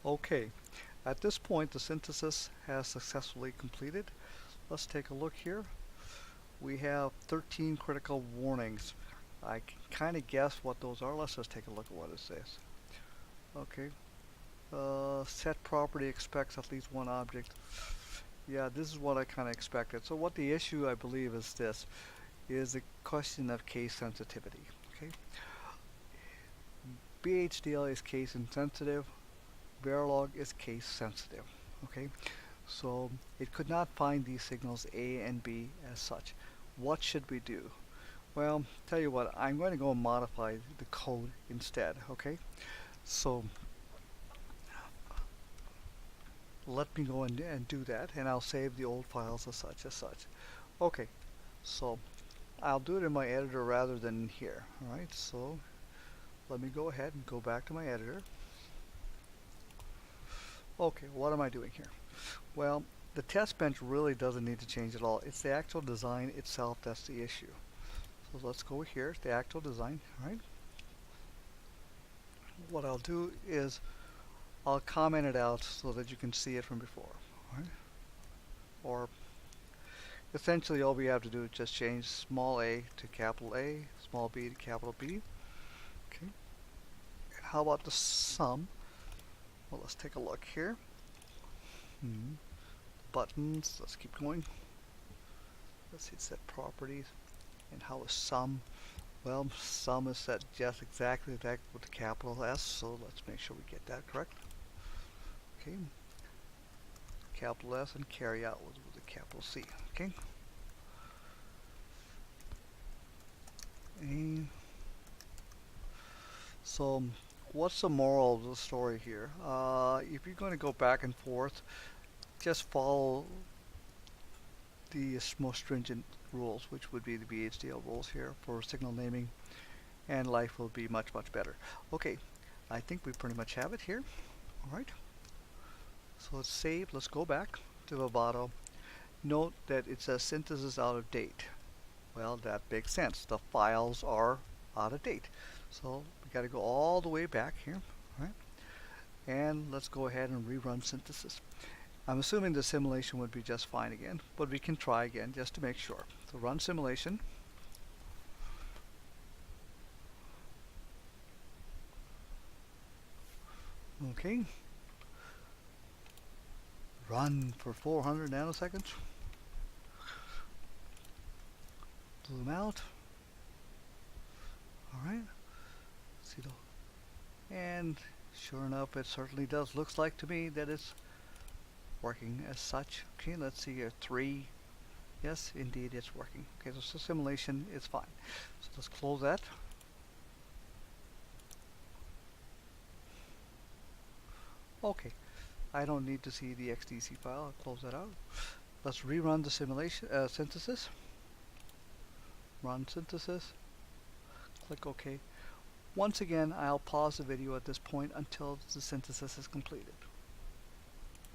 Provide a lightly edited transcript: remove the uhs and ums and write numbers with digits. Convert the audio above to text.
Okay, at this point the synthesis has successfully completed. Let's take a look here. We have 13 critical warnings. I can kind of guess what those are. Let's just take a look at what it says. Okay, set property expects at least one object. Yeah, this is what I kind of expected. So what the issue I believe is this, is the question of case sensitivity. Okay, BHDL is case insensitive, Verilog is case sensitive. Okay, so it could not find these signals A and B as such. What should we do? Well, tell you what, I'm going to go and modify the code instead. Okay, so let me go and do that, and I'll save the old files as such as such. Okay, so I'll do it in my editor rather than here. Alright, so let me go ahead and go back to my editor. Okay, what am I doing here? Well, the test bench really doesn't need to change at all. It's the actual design itself that's the issue. So let's go here, the actual design. Alright, what I'll do is I'll comment it out so that you can see it from before. Right? Or essentially all we have to do is just change small a to capital A, small b to capital B. Okay. And how about the sum? Well, let's take a look here. Buttons, let's keep going. Let's see, set properties. And how is sum? Well, sum is set just exactly that with the capital S, so let's make sure we get that correct. Okay, capital S and carry out with a capital C. Okay, and so what's the moral of the story here? If you're going to go back and forth, just follow the most stringent rules, which would be the BHDL rules here for signal naming, and life will be much better. Okay, I think we pretty much have it here. All right. So let's save, let's go back to Vivado. Note that it says synthesis out of date. Well, that makes sense. The files are out of date. So we got to go all the way back here. All right? And let's go ahead and rerun synthesis. I'm assuming the simulation would be just fine again, but we can try again just to make sure. So run simulation. Okay. Run for 400 nanoseconds. Zoom out. Alright. See the, and sure enough, it certainly does. Looks like to me that it's working as such. Okay, let's see here. 3. Yes, indeed it's working. Okay, so simulation is fine. So let's close that. Okay, I don't need to see the XDC file. I'll close that out. Let's rerun the simulation synthesis. Run synthesis. Click OK. Once again, I'll pause the video at this point until the synthesis is completed.